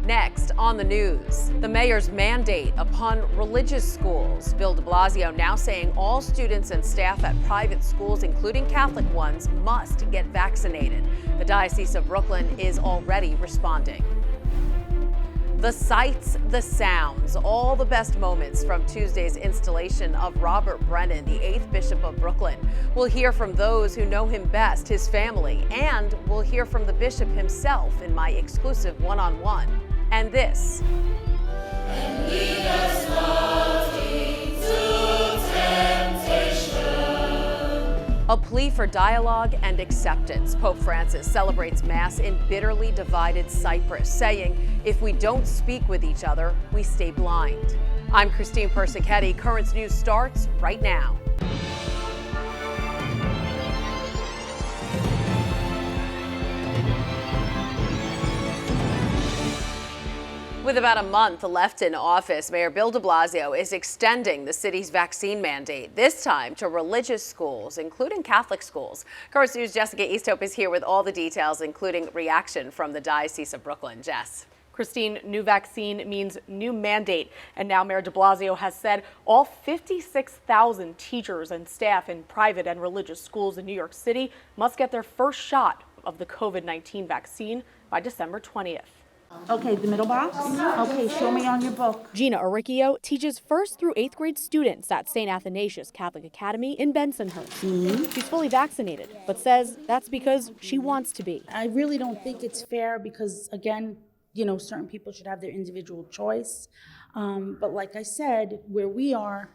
Next on the news, the mayor's mandate upon religious schools. Bill de Blasio now saying all students and staff at private schools, including Catholic ones, must get vaccinated. The Diocese of Brooklyn is already responding. The sights, the sounds, all the best moments from Tuesday's installation of Robert Brennan, the 8th Bishop of Brooklyn. We'll hear from those who know him best, his family, and we'll hear from the bishop himself in my exclusive one-on-one. And this. And lead us not into temptation. A plea for dialogue and acceptance. Pope Francis celebrates Mass in bitterly divided Cyprus, saying, if we don't speak with each other, we stay blind. I'm Christine Persichetti. Currents News starts right now. With about a month left in office, Mayor Bill de Blasio is extending the city's vaccine mandate, this time to religious schools, including Catholic schools. Currents News' Jessica Easthope is here with all the details, including reaction from the Diocese of Brooklyn. Jess. Christine, new vaccine means new mandate. And now Mayor de Blasio has said all 56,000 teachers and staff in private and religious schools in New York City must get their first shot of the COVID-19 vaccine by December 20th. Okay, the middle box? Okay, show me on your book. Gina Aricchio teaches 1st through 8th grade students at St. Athanasius Catholic Academy in Bensonhurst. She's fully vaccinated, but says that's because she wants to be. I really don't think it's fair because, again, you know, certain people should have their individual choice. But like I said, where we are,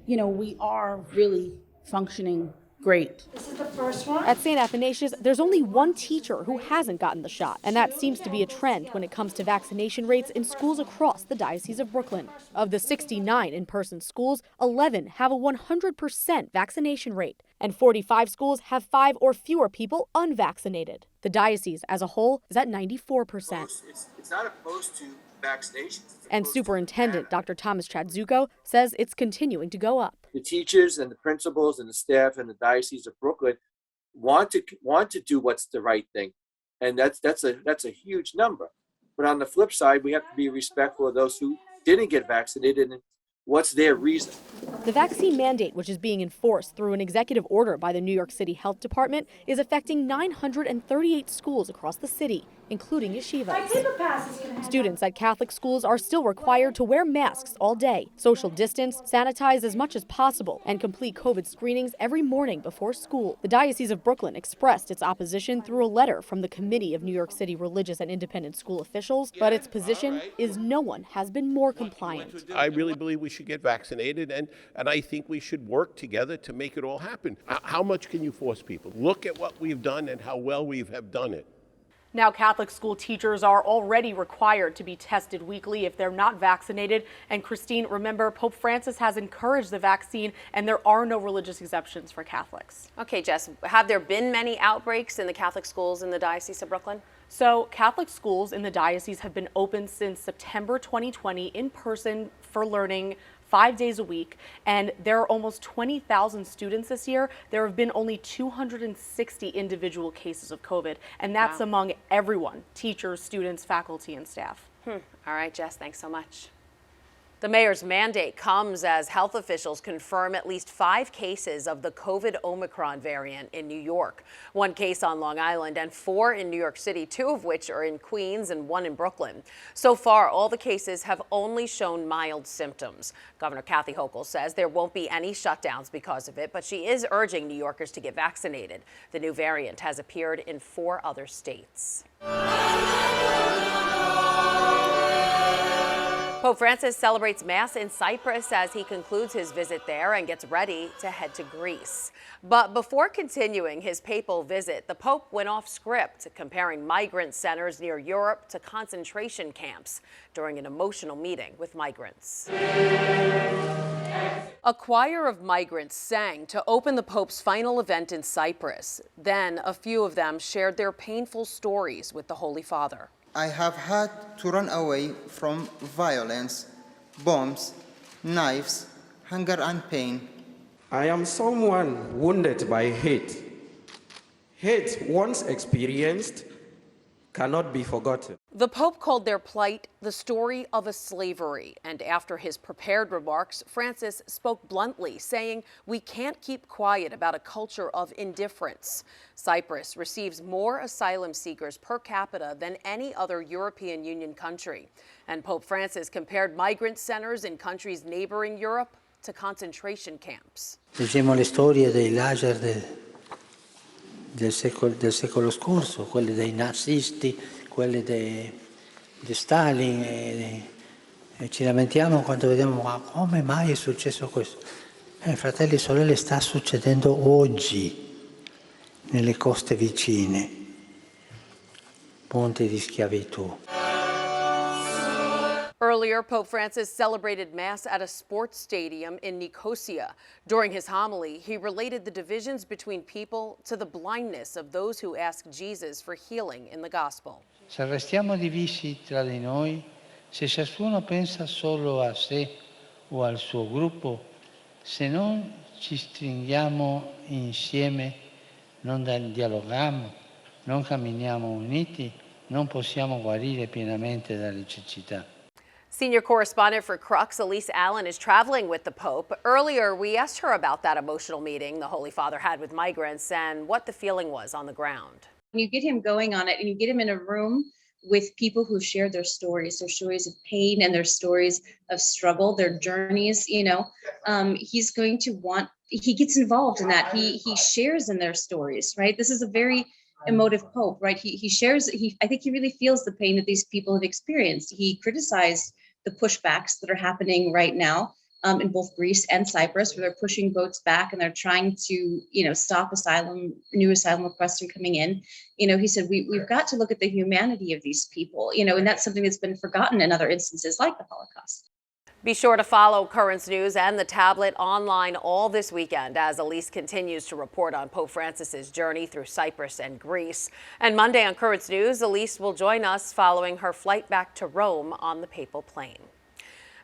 you know, we are really functioning great. This is the first one. At St. Athanasius, there's only one teacher who hasn't gotten the shot, and that seems to be a trend when it comes to vaccination rates in schools across the Diocese of Brooklyn. Of the 69 in-person schools, 11 have a 100% vaccination rate, and 45 schools have 5 or fewer people unvaccinated. The diocese as a whole is at 94%. It's not opposed to vaccinations. And Superintendent Dr. Thomas Chadzuko says it's continuing to go up. The teachers and the principals and the staff and the Diocese of Brooklyn want to do what's the right thing, and that's a huge number. But on the flip side, we have to be respectful of those who didn't get vaccinated and what's their reason. The vaccine mandate, which is being enforced through an executive order by the New York City Health Department, is affecting 938 schools across the city, including yeshivas. Students at Catholic schools are still required to wear masks all day, social distance, sanitize as much as possible, and complete COVID screenings every morning before school. The Diocese of Brooklyn expressed its opposition through a letter from the Committee of New York City Religious and Independent School Officials, but its position is no one has been more compliant. I really believe we should get vaccinated, and I think we should work together to make it all happen. How much can you force people? Look at what we've done and how well we have done it. Now, Catholic school teachers are already required to be tested weekly if they're not vaccinated. And Christine, remember, Pope Francis has encouraged the vaccine, and there are no religious exemptions for Catholics. Okay, Jess, have there been many outbreaks in the Catholic schools in the Diocese of Brooklyn? So Catholic schools in the diocese have been open since September 2020 in person for learning 5 days a week, and there are almost 20,000 students this year. There have been only 260 individual cases of COVID, and that's among everyone, teachers, students, faculty, and staff. All right, Jess, thanks so much. The mayor's mandate comes as health officials confirm at least 5 cases of the COVID Omicron variant in New York. 1 case on Long Island and 4 in New York City, 2 of which are in Queens and 1 in Brooklyn. So far, all the cases have only shown mild symptoms. Governor Kathy Hochul says there won't be any shutdowns because of it, but she is urging New Yorkers to get vaccinated. The new variant has appeared in 4 other states. Pope Francis celebrates Mass in Cyprus as he concludes his visit there and gets ready to head to Greece. But before continuing his papal visit, the Pope went off script, comparing migrant centers near Europe to concentration camps during an emotional meeting with migrants. A choir of migrants sang to open the Pope's final event in Cyprus. Then a few of them shared their painful stories with the Holy Father. I have had to run away from violence, bombs, knives, hunger and pain. I am someone wounded by hate. Hate once experienced cannot be forgotten. The Pope called their plight the story of a slavery, and after his prepared remarks, Francis spoke bluntly, saying, "We can't keep quiet about a culture of indifference." Cyprus receives more asylum seekers per capita than any other European Union country, and Pope Francis compared migrant centers in countries neighboring Europe to concentration camps. Leggemmo le storie dei lager del secolo scorso, quelle dei nazisti, quelle di Stalin e ci lamentiamo quando vediamo ma come mai è successo questo? Fratelli e sorelle, sta succedendo oggi nelle coste vicine, ponti di schiavitù. Earlier, Pope Francis celebrated Mass at a sports stadium in Nicosia. During his homily, he related the divisions between people to the blindness of those who ask Jesus for healing in the gospel. Se restiamo divisi tra di noi, se ciascuno pensa solo a sé o al suo gruppo, se non ci stringiamo insieme, non dialoghiamo, non camminiamo uniti, non possiamo guarire pienamente dalle cecità. Senior correspondent for Crux, Elise Allen, is traveling with the Pope. Earlier, we asked her about that emotional meeting the Holy Father had with migrants and what the feeling was on the ground. When you get him going on it and you get him in a room with people who share their stories of pain and their stories of struggle, their journeys, he's going to he gets involved in that. He shares in their stories, right? This is a very emotive Pope, right? He shares, I think he really feels the pain that these people have experienced. He criticized the pushbacks that are happening right now in both Greece and Cyprus, where they're pushing boats back and they're trying to, stop new asylum requests from coming in. He said, we've got to look at the humanity of these people, and that's something that's been forgotten in other instances like the Holocaust. Be sure to follow Currents News and the tablet online all this weekend as Elise continues to report on Pope Francis's journey through Cyprus and Greece. And Monday on Currents News, Elise will join us following her flight back to Rome on the papal plane.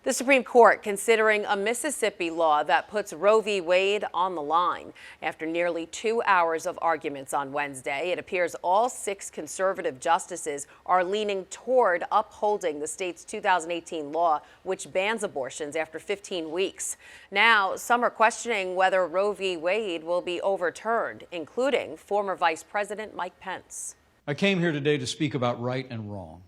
The Supreme Court considering a Mississippi law that puts Roe v. Wade on the line. After nearly 2 hours of arguments on Wednesday, it appears all 6 conservative justices are leaning toward upholding the state's 2018 law, which bans abortions after 15 weeks. Now, some are questioning whether Roe v. Wade will be overturned, including former Vice President Mike Pence. I came here today to speak about right and wrong,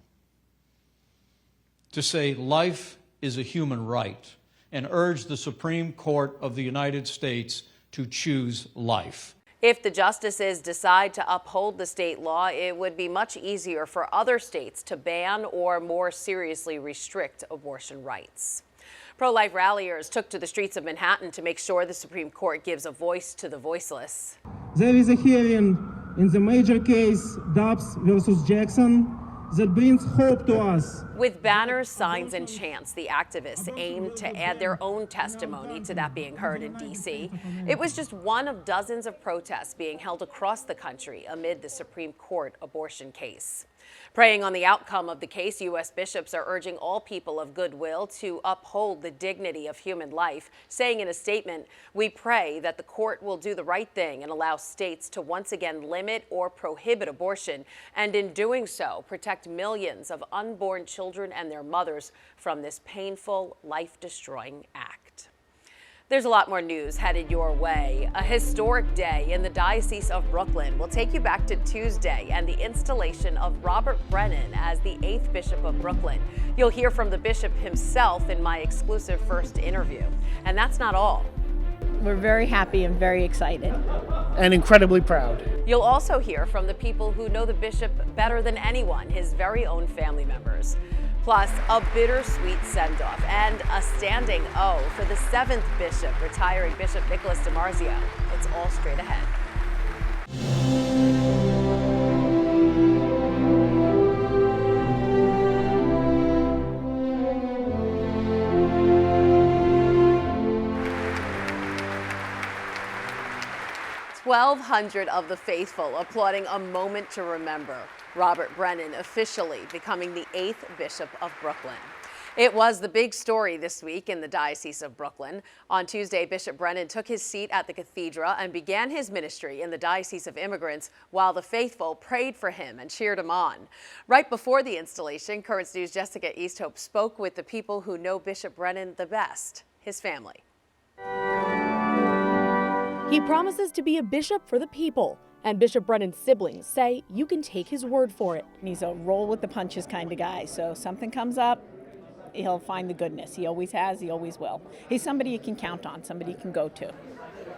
to say life is a human right, and urge the Supreme Court of the United States to choose life. If the justices decide to uphold the state law, it would be much easier for other states to ban or more seriously restrict abortion rights. Pro-life ralliers took to the streets of Manhattan to make sure the Supreme Court gives a voice to the voiceless. There is a hearing in the major case, Dobbs versus Jackson, that brings hope to us. With banners, signs, and chants, the activists aimed to add their own testimony to that being heard in D.C. It was just one of dozens of protests being held across the country amid the Supreme Court abortion case. Praying on the outcome of the case, U.S. bishops are urging all people of goodwill to uphold the dignity of human life, saying in a statement, "We pray that the court will do the right thing and allow states to once again limit or prohibit abortion, and in doing so, protect millions of unborn children and their mothers from this painful, life-destroying act." There's a lot more news headed your way. A historic day in the Diocese of Brooklyn will take you back to Tuesday and the installation of Robert Brennan as the 8th Bishop of Brooklyn. You'll hear from the bishop himself in my exclusive first interview. And that's not all. We're very happy and very excited. And incredibly proud. You'll also hear from the people who know the bishop better than anyone, his very own family members. Plus, a bittersweet send-off and a standing O for the 7th bishop, retiring Bishop Nicholas DiMarzio. It's all straight ahead. "1,200 of the faithful applauding a moment to remember. Robert Brennan officially becoming the 8th Bishop of Brooklyn. It was the big story this week in the Diocese of Brooklyn. On Tuesday, Bishop Brennan took his seat at the cathedral and began his ministry in the Diocese of Immigrants while the faithful prayed for him and cheered him on. Right before the installation, Currents News' Jessica Easthope spoke with the people who know Bishop Brennan the best, his family. He promises to be a bishop for the people. And Bishop Brennan's siblings say you can take his word for it. He's a roll with the punches kind of guy. So if something comes up, he'll find the goodness. He always has, he always will. He's somebody you can count on, somebody you can go to.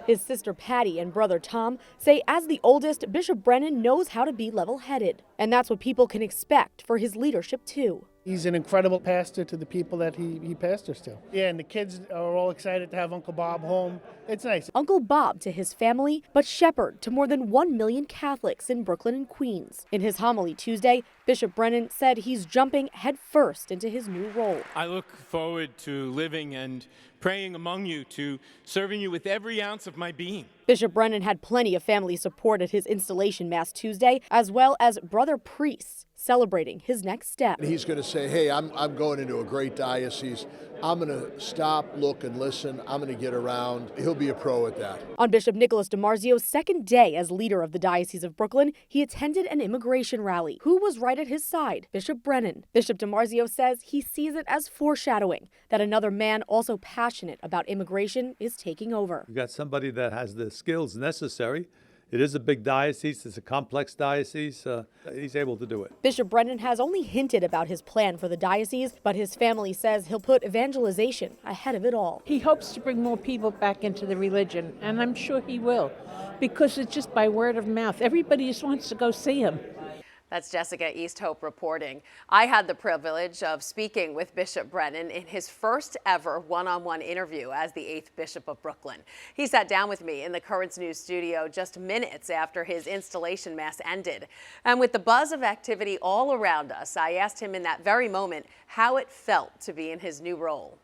His sister Patty and brother Tom say as the oldest, Bishop Brennan knows how to be level-headed. And that's what people can expect for his leadership too. He's an incredible pastor to the people that he pastors to. Yeah, and the kids are all excited to have Uncle Bob home. It's nice. Uncle Bob to his family, but shepherd to more than 1 million Catholics in Brooklyn and Queens. In his homily Tuesday, Bishop Brennan said he's jumping headfirst into his new role. I look forward to living and praying among you, to serving you with every ounce of my being. Bishop Brennan had plenty of family support at his installation mass Tuesday, as well as brother priests celebrating his next step. He's going to say, hey, I'm going into a great diocese. I'm going to stop, look, and listen. I'm going to get around. He'll be a pro at that. On Bishop Nicholas DiMarzio's second day as leader of the Diocese of Brooklyn, he attended an immigration rally. Who was right at his side? Bishop Brennan. Bishop DiMarzio says he sees it as foreshadowing that another man also passionate about immigration is taking over. You've got somebody that has the skills necessary. It is a big diocese. It's a complex diocese. He's able to do it. Bishop Brennan has only hinted about his plan for the diocese, but his family says he'll put evangelization ahead of it all. He hopes to bring more people back into the religion, and I'm sure he will, because it's just by word of mouth. Everybody just wants to go see him. That's Jessica Easthope reporting. I had the privilege of speaking with Bishop Brennan in his first ever one-on-one interview as the 8th Bishop of Brooklyn. He sat down with me in the Currents News studio just minutes after his installation mass ended. And with the buzz of activity all around us, I asked him in that very moment how it felt to be in his new role.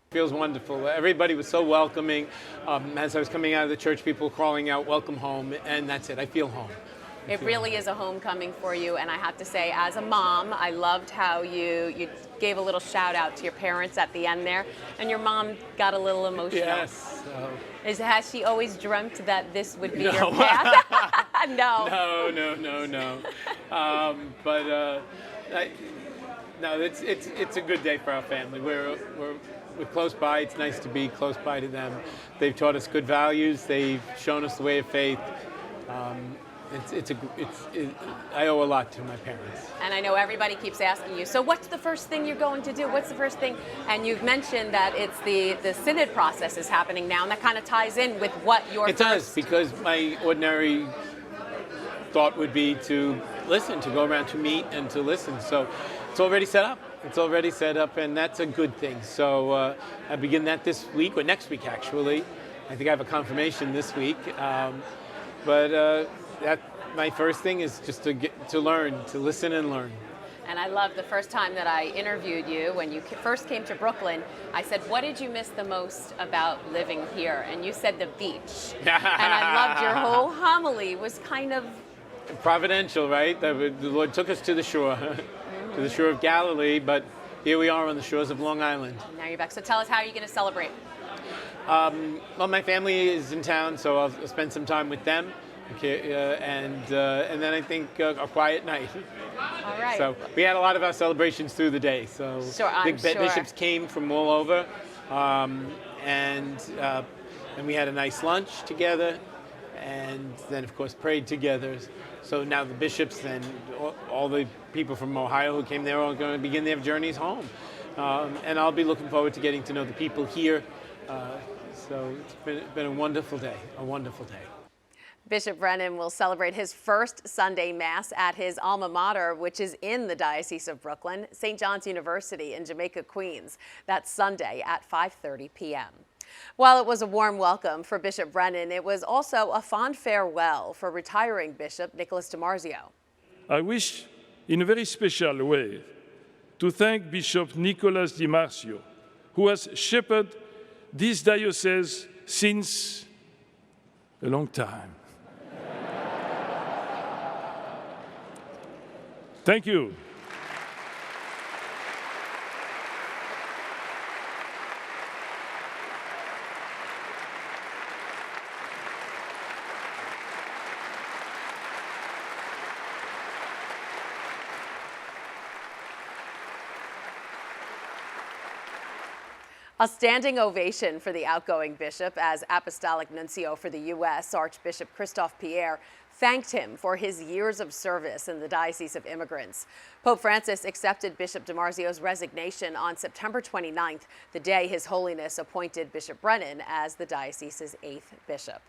Feels wonderful. Everybody was so welcoming. As I was coming out of the church, people crawling out, welcome home, and that's it. I feel home. It really is a homecoming for you, and I have to say, as a mom, I loved how you gave a little shout out to your parents at the end there, and your mom got a little emotional. Yes. Has she always dreamt that this would be your path? No. No. No, it's a good day for our family. We're close by. It's nice to be close by to them. They've taught us good values. They've shown us the way of faith. I owe a lot to my parents. And I know everybody keeps asking you, so what's the first thing you're going to do? What's the first thing? And you've mentioned that it's the synod process is happening now, and that kind of ties in with what your It does, because my ordinary thought would be to listen, to go around to meet and to listen. So it's already set up. It's already set up, and that's a good thing. So I begin that this week, or next week, actually. I think I have a confirmation this week. My first thing is just to learn, to listen and learn. And I love the first time that I interviewed you, when you first came to Brooklyn, I said, what did you miss the most about living here? And you said the beach. And I loved your whole homily was kind of providential, right? The Lord took us to the shore, to the shore of Galilee, but here we are on the shores of Long Island. Now you're back. So tell us, how are you going to celebrate? Well, my family is in town, so I'll spend some time with them. Okay, and then I think a quiet night. All right. So we had a lot of our celebrations through the day. So sure, I'm sure. Bishops came from all over, and we had a nice lunch together, and then of course prayed together. So now the bishops and all the people from Ohio who came there are going to begin their journeys home, and I'll be looking forward to getting to know the people here. So it's been a wonderful day, a wonderful day. Bishop Brennan will celebrate his first Sunday Mass at his alma mater, which is in the Diocese of Brooklyn, St. John's University in Jamaica, Queens. That's Sunday at 5:30 p.m. While it was a warm welcome for Bishop Brennan, it was also a fond farewell for retiring Bishop Nicholas DiMarzio. I wish, in a very special way, to thank Bishop Nicholas DiMarzio, who has shepherded this diocese since a long time. Thank you. A standing ovation for the outgoing bishop as Apostolic Nuncio for the U.S., Archbishop Christophe Pierre, thanked him for his years of service in the Diocese of Immigrants. Pope Francis accepted Bishop DiMarzio's resignation on September 29th, the day His Holiness appointed Bishop Brennan as the diocese's 8th bishop.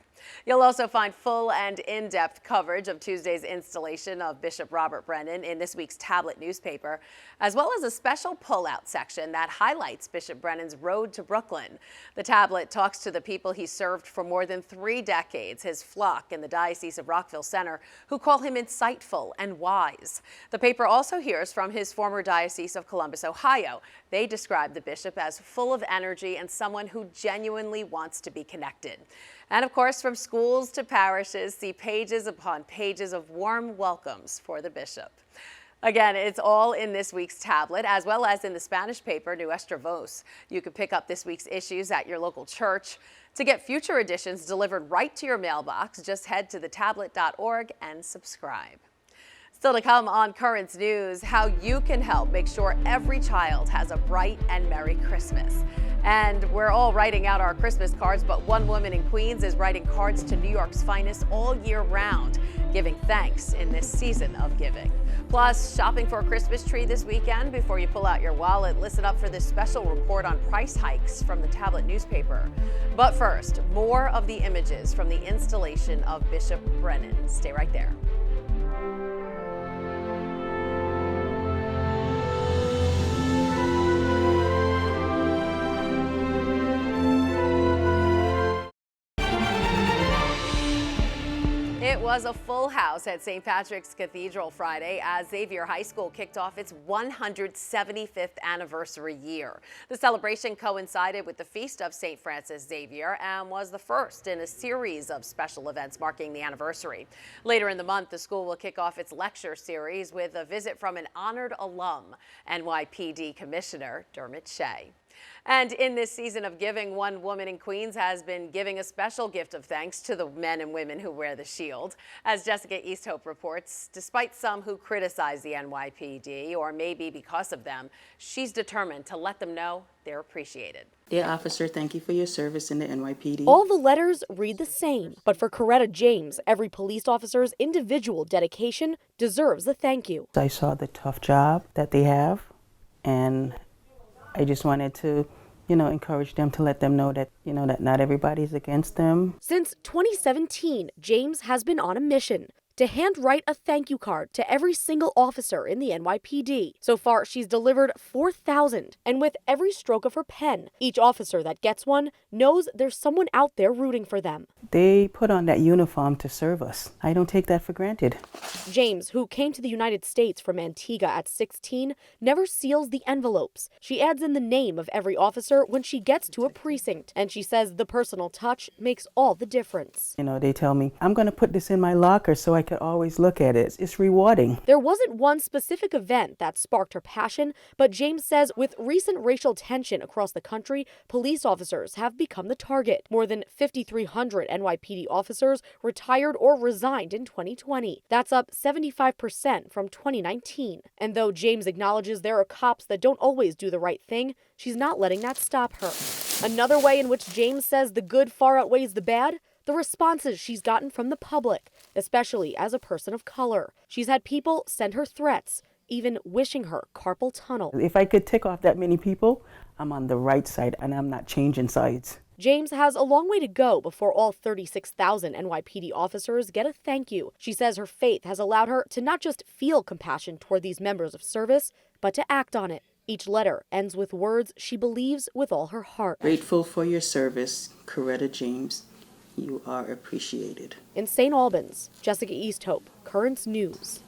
You'll also find full and in-depth coverage of Tuesday's installation of Bishop Robert Brennan in this week's Tablet newspaper, as well as a special pull-out section that highlights Bishop Brennan's road to Brooklyn. The Tablet talks to the people he served for more than 3 decades, his flock in the Diocese of Rockville Center, who call him insightful and wise. The paper also hears from his former Diocese of Columbus, Ohio. They describe the bishop as full of energy and someone who genuinely wants to be connected. And of course, from schools to parishes, see pages upon pages of warm welcomes for the bishop. Again, it's all in this week's Tablet, as well as in the Spanish paper Nuestra Voz. You can pick up this week's issues at your local church. To get future editions delivered right to your mailbox, just head to thetablet.org and subscribe. Still to come on Currents News, how you can help make sure every child has a bright and Merry Christmas. And we're all writing out our Christmas cards, but one woman in Queens is writing cards to New York's finest all year round, giving thanks in this season of giving. Plus, shopping for a Christmas tree this weekend. Before you pull out your wallet, listen up for this special report on price hikes from the Tablet newspaper. But first, more of the images from the installation of Bishop Brennan. Stay right there. It was a full house at St. Patrick's Cathedral Friday as Xavier High School kicked off its 175th anniversary year. The celebration coincided with the Feast of St. Francis Xavier and was the first in a series of special events marking the anniversary. Later in the month, the school will kick off its lecture series with a visit from an honored alum, NYPD Commissioner Dermot Shea. And in this season of giving, one woman in Queens has been giving a special gift of thanks to the men and women who wear the shield. As Jessica Easthope reports, despite some who criticize the NYPD, or maybe because of them, she's determined to let them know they're appreciated. Dear officer, thank you for your service in the NYPD. All the letters read the same, but for Coretta James, every police officer's individual dedication deserves a thank you. I saw the tough job that they have, and I just wanted to, encourage them to let them know that, that not everybody's against them. Since 2017, James has been on a mission to handwrite a thank you card to every single officer in the NYPD. So far, she's delivered 4,000, and with every stroke of her pen, each officer that gets one knows there's someone out there rooting for them. They put on that uniform to serve us. I don't take that for granted. James, who came to the United States from Antigua at 16, never seals the envelopes. She adds in the name of every officer when she gets to a precinct, and she says the personal touch makes all the difference. They tell me, I'm going to put this in my locker so I could always look at it. It's rewarding. There wasn't one specific event that sparked her passion, but James says with recent racial tension across the country, police officers have become the target. More than 5,300 NYPD officers retired or resigned in 2020. That's up 75% from 2019. And though James acknowledges there are cops that don't always do the right thing, she's not letting that stop her. Another way in which James says the good far outweighs the bad: the responses she's gotten from the public, especially as a person of color. She's had people send her threats, even wishing her carpal tunnel. If I could tick off that many people, I'm on the right side and I'm not changing sides. James has a long way to go before all 36,000 NYPD officers get a thank you. She says her faith has allowed her to not just feel compassion toward these members of service, but to act on it. Each letter ends with words she believes with all her heart. Grateful for your service, Coretta James. You are appreciated. In St. Albans, Jessica Easthope, Currents News.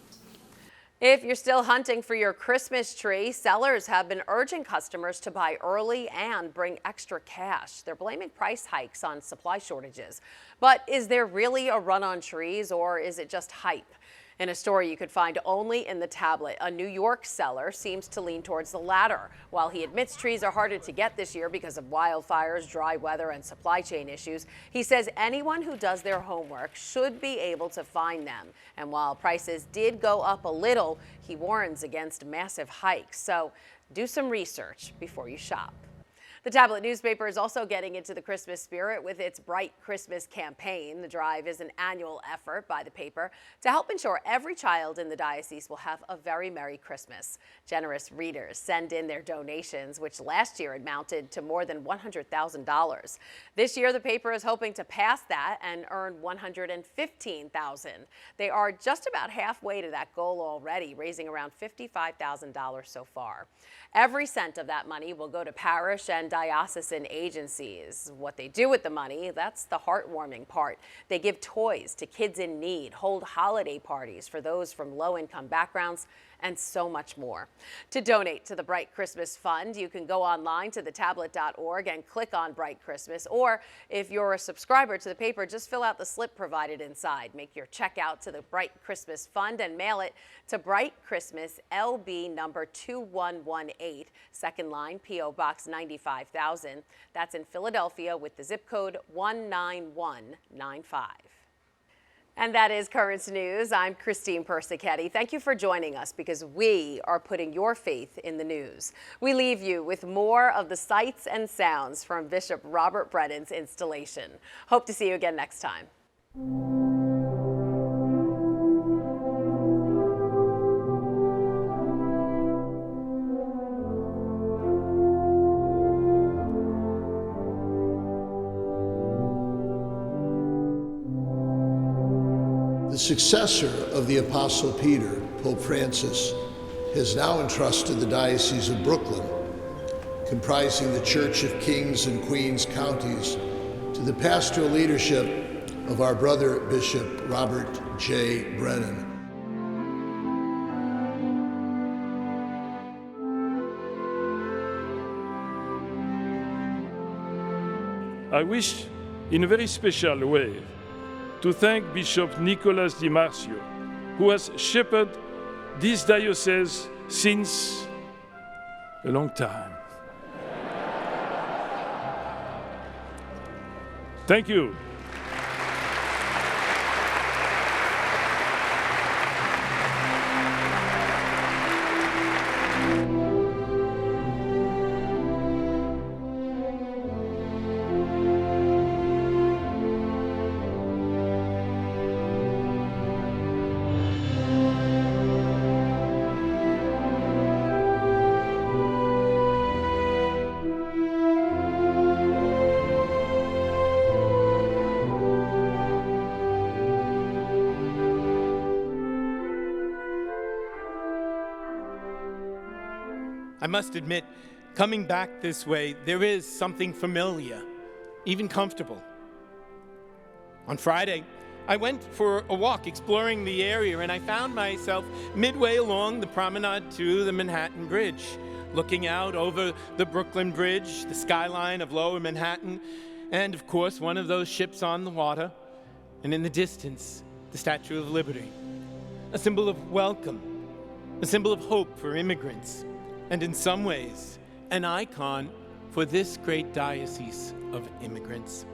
If you're still hunting for your Christmas tree, sellers have been urging customers to buy early and bring extra cash. They're blaming price hikes on supply shortages. But is there really a run on trees, or is it just hype? In a story you could find only in the Tablet, a New York seller seems to lean towards the latter. While he admits trees are harder to get this year because of wildfires, dry weather, and supply chain issues, he says anyone who does their homework should be able to find them. And while prices did go up a little, he warns against massive hikes. So do some research before you shop. The Tablet newspaper is also getting into the Christmas spirit with its Bright Christmas campaign. The drive is an annual effort by the paper to help ensure every child in the diocese will have a very Merry Christmas. Generous readers send in their donations, which last year amounted to more than $100,000. This year, the paper is hoping to pass that and earn $115,000. They are just about halfway to that goal already, raising around $55,000 so far. Every cent of that money will go to parish and diocesan agencies. What they do with the money, that's the heartwarming part. They give toys to kids in need, hold holiday parties for those from low-income backgrounds, and so much more. To donate to the Bright Christmas Fund, you can go online to thetablet.org and click on Bright Christmas, or if you're a subscriber to the paper, just fill out the slip provided inside. Make your check out to the Bright Christmas Fund and mail it to Bright Christmas, LB number 2118, second line, P.O. Box 95,000. That's in Philadelphia with the zip code 19195. And that is Currents News. I'm Christine Persichetti. Thank you for joining us because we are putting your faith in the news. We leave you with more of the sights and sounds from Bishop Robert Brennan's installation. Hope to see you again next time. The successor of the Apostle Peter, Pope Francis, has now entrusted the Diocese of Brooklyn, comprising the Church of Kings and Queens counties, to the pastoral leadership of our brother Bishop Robert J. Brennan. I wish, in a very special way, to thank Bishop Nicholas Di Marcio, who has shepherded this diocese since a long time. Thank you. I must admit, coming back this way, there is something familiar, even comfortable. On Friday, I went for a walk exploring the area, and I found myself midway along the promenade to the Manhattan Bridge, looking out over the Brooklyn Bridge, the skyline of Lower Manhattan, and of course, one of those ships on the water, and in the distance, the Statue of Liberty, a symbol of welcome, a symbol of hope for immigrants, and in some ways, an icon for this great diocese of immigrants.